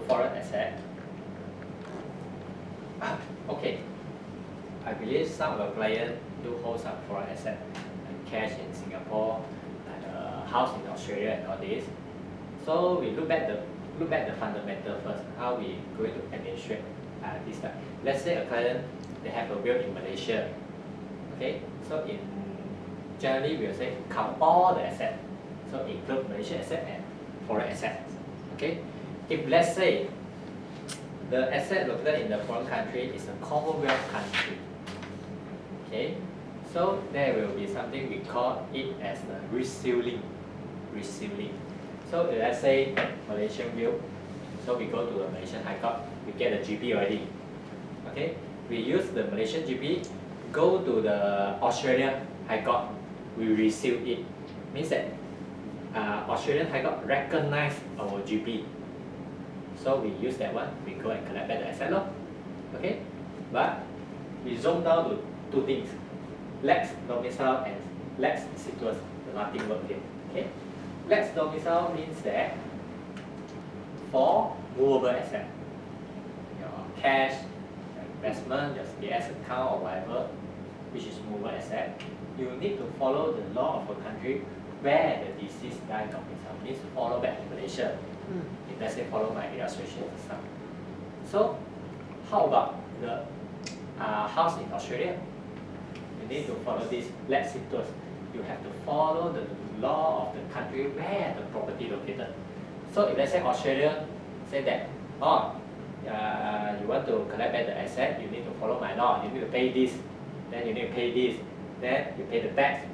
foreign asset. Okay, I believe some of our clients do hold some foreign asset, like cash in Singapore, like a house in Australia and all this. So we look at the fundamental first, how we going to administrate this type. Let's say a client, they have a will in Malaysia. Okay, so in generally we will say count all the assets. So include Malaysian asset and foreign assets. Okay, if let's say the asset located in the foreign country is a Commonwealth country. Okay, so there will be something we call it as the resealing. So let's say Malaysian will, so we go to the Malaysian High Court, we get a GP already. Okay, we use the Malaysian GP, go to the Australian High Court, we reseal it. Means that Australian High Court recognize our GP. So we use that one, we go and collect back the asset law. Okay, but we zoom down to two things, lex domicile and lex situs, the Latin word here. Okay, lex domicile means that for movable asset, your cash, your investment, your CS account or whatever, which is movable asset, you need to follow the law of a country where the deceased died domicile, means to follow back to Malaysia. If let's say follow my illustration just now. So how about the house in Australia? You need to follow this lex situs. You have to follow the law of the country where the property located. So if let's say Australia say that, you want to collect back the asset, you need to follow my law. You need to pay this, then you need to pay this, then you pay the tax,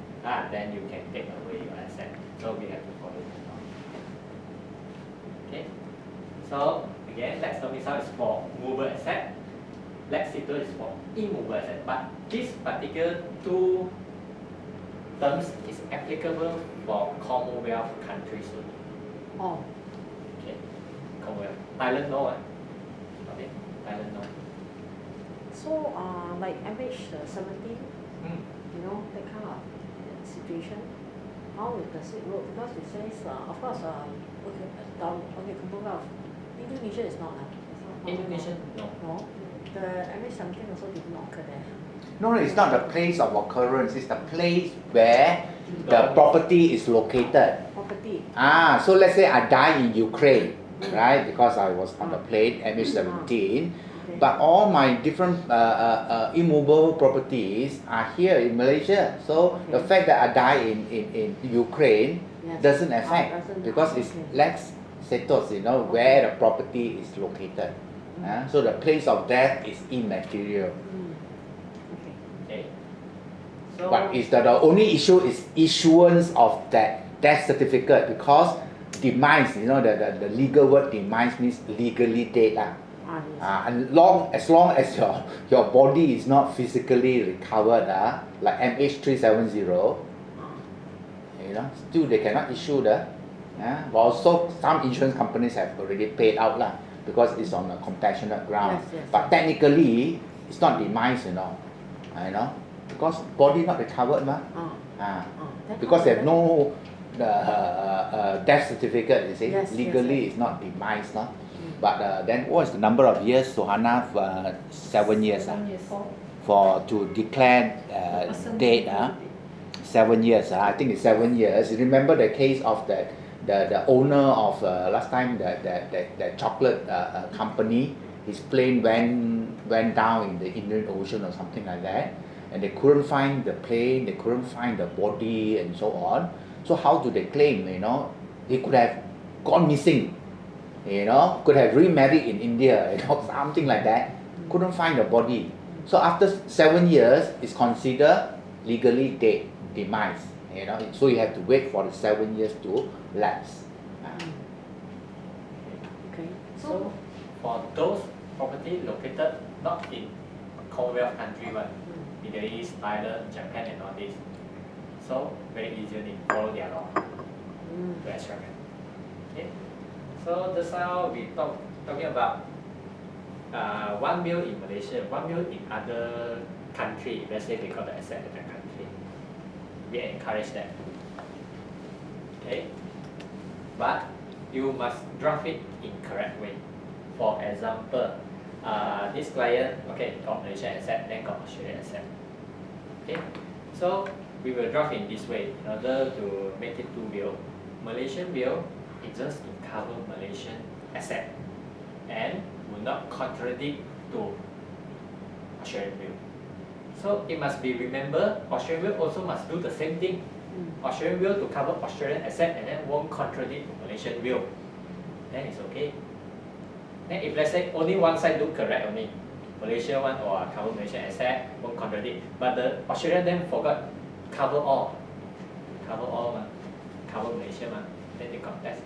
then you can take away your asset. So we have to follow the law. Okay. So again, lex domicile is for movable asset, lex situs is for immovable asset. But this particular two terms is applicable for Commonwealth countries only. Oh, Okay, Commonwealth. Thailand no. Okay, Thailand no. so like MH17, you know, that kind of situation, how does it work? Because it says, of course, okay, Commonwealth. Indonesia is not. Indonesia no. No, the MH17 also did not occur there. No, it's not the place of occurrence, it's the place where the property is located. Property. So let's say I die in Ukraine, right? Because I was on the plane, MH17. Okay. But all my different immovable properties are here in Malaysia. So the fact that I die in Ukraine doesn't affect because it's lex situs, you know, where the property is located. So the place of death is immaterial. Okay. So But is that the only issue is issuance of that death certificate because demise, you know, the legal word demise means legally dead. As long as your body is not physically recovered, like MH370, you know, still they cannot issue the. But also some insurance companies have already paid out because it's on a compassionate ground. Yes. But technically, it's not demise, you know, because body not recovered, because they have no death certificate. You see, legally it's not demise, no. But then what is the number of years, Suhana? 7 years. To declare dead. 7 years. I think it's 7 years. You remember the case of the owner of last time the chocolate company. His plane went down in the Indian Ocean or something like that, and they couldn't find the plane. They couldn't find the body and so on. So how do they claim? You know, he could have gone missing. You know, could have remarried in India, you know, something like that. Couldn't find the body. So after 7 years, it's considered legally dead, demise. You know, so you have to wait for the 7 years to lapse. Okay. So for those property located not in Commonwealth country, Middle East, Thailand, Japan, and all this, so very easily follow their law to extract. Okay. So just now we talking about 1 mil in Malaysia, 1 mil in other country. Let's say they got the asset in that country, we encourage that. Okay, but you must draft it in correct way. For example, this client, okay, got Malaysian asset, then got Australian asset. Okay, so we will draft in this way in order to make it two will. Malaysian will is just to cover Malaysian asset and will not contradict to Australian will. So it must be remember, Australian will also must do the same thing. Australian will to cover Australian asset and then won't contradict to Malaysian will. Then it's okay. Then if let's say only one side do correct only, Malaysia one or cover Malaysian asset won't contradict, but the Australian then forgot cover all, cover Malaysia one, then they contest.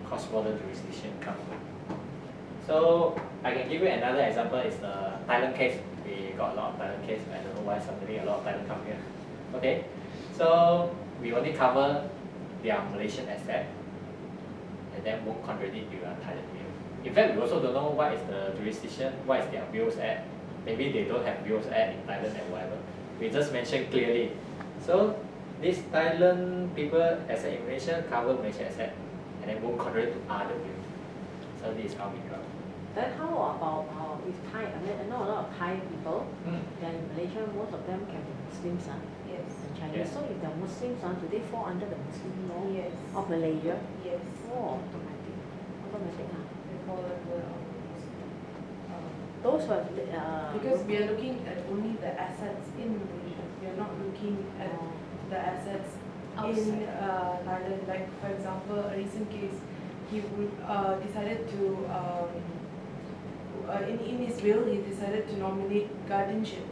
Cross-border jurisdiction come. So I can give you another example. Is the Thailand case. We got a lot of Thailand case. I don't know why suddenly a lot of Thailand come here. Okay, so we only cover their Malaysian asset, and then won't contradict your Thailand will. In fact, we also don't know what is the jurisdiction, what is their wills at. Maybe they don't have wills at in Thailand and whatever. We just mentioned clearly. So this Thailand people asset in Malaysia cover Malaysian asset, and then won't contradict to other will. So this is how we draw. Then how about if Thai? I know a lot of Thai people. They're in Malaysia. Most of them can be Muslims, Yes. and Chinese. Yes. So if they're Muslims, do they fall under the Muslim law Yes. of Malaysia? Yes. Oh, automatic. They fall under Those who have because we are looking at only the assets in Malaysia. We are not looking at the assets in Thailand. Like for example, a recent case, he would decided to in his will he decided to nominate guardianship.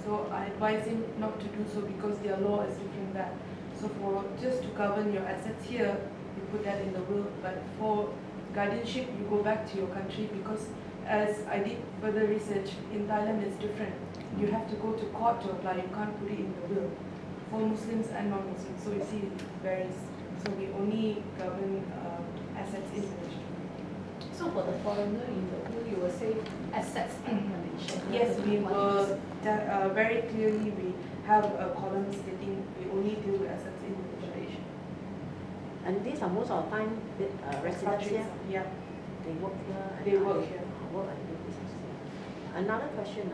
So I advise him not to do so because their law is different that. So for just to govern your assets here, you put that in the will. But for guardianship, you go back to your country because as I did further research, in Thailand it's different. You have to go to court to apply. You can't put it in the will for Muslims and non-Muslims. So you see, it varies. So we only govern assets in Malaysia. So for the foreigner in the will, you will say assets in Malaysia. Yes, we will very clearly we have a column stating we only deal with assets in Malaysia. and these are most of the time residents here. Yeah, They work here. They work here. Work and do business here. Another question,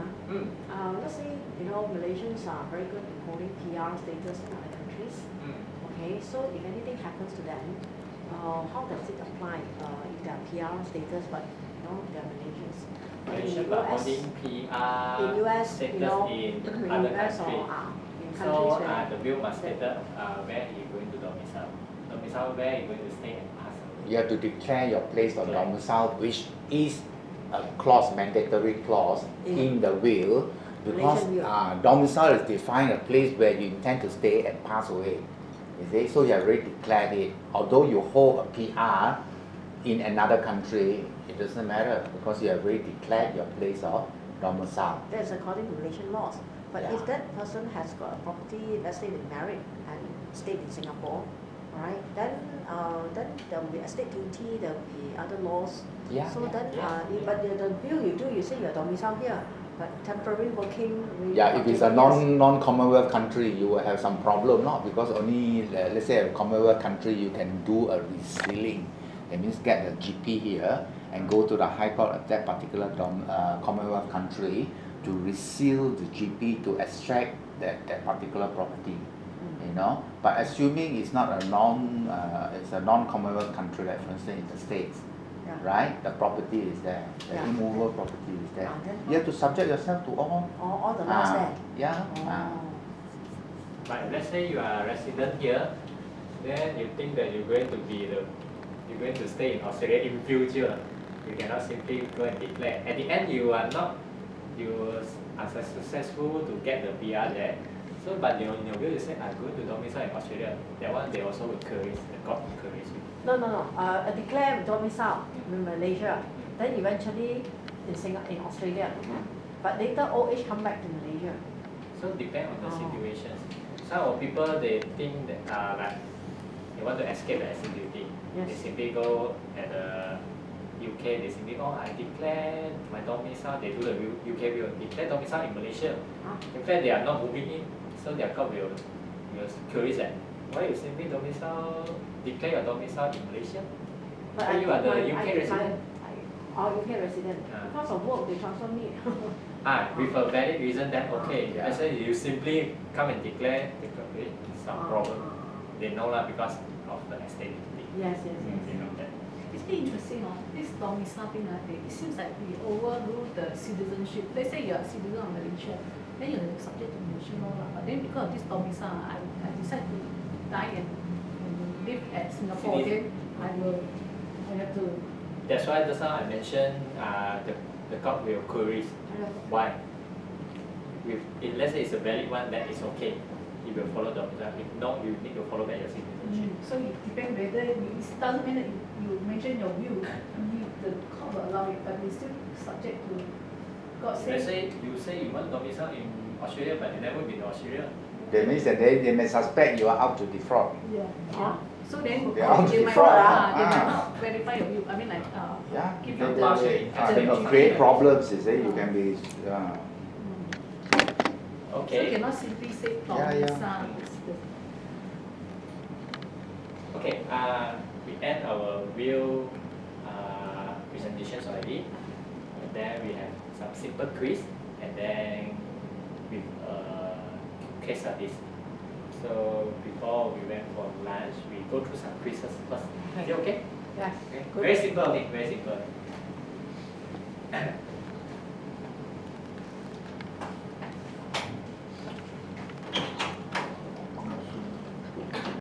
let's say Malaysians are very good in holding PR status in other countries. Okay, so if anything happens to them, how does it apply if they are PR status but they are Malaysians? Malaysia In but US, holding PR in US, status in other US countries. or in So countries where the will must state where he going to domicile. Domicile where he going to stay and pass away. You have to declare your place of domicile, which is a clause, mandatory clause in the will, because Malaysian will. domicile is defined a place where you intend to stay and pass away. You see, so you have already declared it. Although you hold a PR in another country, it doesn't matter because you have already declared your place of domicile. that's according to Malaysian laws. But Yeah. if that person has got a property, let's say they married and stayed in Singapore, right? Then there will be estate duty, there will be other laws. Yeah. So then, but the bill you do, you say you're domiciled here, but temporary working. Yeah, if it's a non-Commonwealth country, you will have some problem, not because only let's say a Commonwealth country you can do a resealing. That means get the GP here and go to the High Court of that particular Commonwealth country to reseal the GP to extract that particular property. But assuming it's not a it's a non-Commonwealth country, like for instance in the States, right? The property is there, the immovable property is there. You have to subject yourself to all the laws there. Yeah. But let's say you are a resident here, then you think that you're going to stay in Australia in future. You cannot simply go and declare. At the end, you are successful to get the PR there. So, but in your will you say I'm going to domicile in Australia. That one they also will query, the court will query you. No. Declare domicile in Malaysia, then eventually in Australia, but later old age come back to Malaysia. So depend on the situations. Some of people they think that like they want to escape the estate duty. They simply go at the UK. They simply I declare my domicile. They do the UK will declare domicile in Malaysia. In fact, they are not moving in, so their court will query that why you simply declare your domicile in Malaysia? But so you are the UK resident. UK resident. Because of work, they transfer me. With a valid reason, then okay. Yeah. Let's say you simply come and declare some problem. They know lah because of the estate. Yes, yes, They yes. know that. It's very interesting, this domicile thing, it seems like we overrule the citizenship. Let's say you're a citizen of Malaysia, then you're subject to Malaysian law, but then because of this domicile, I decide to die and live at Singapore again, I have to. That's why just now I mentioned the court will queries. Why? If let's say it's a valid one, then it's okay. It will follow domicile. If not, you need to follow back your citizenship. So it depends whether it doesn't mean that you mention your will, the court will allow it, but it's still subject to God Let's say. say you say you want domicile in Australia, but you never been to Australia. That means that they may suspect you are out to defraud. Yeah. So then They are they might fraud, they might not verify your will. I mean like Yeah, give they, you they may create problems, you say, you can be, So you Okay. cannot simply say Yeah, yeah. domicile. Okay. We end our will presentations already. And then we have some simple quiz, and then with case studies. So before we went for lunch, we go through some quizzes first. Is it okay? Yeah. Okay. Good. Very simple, okay. Very simple.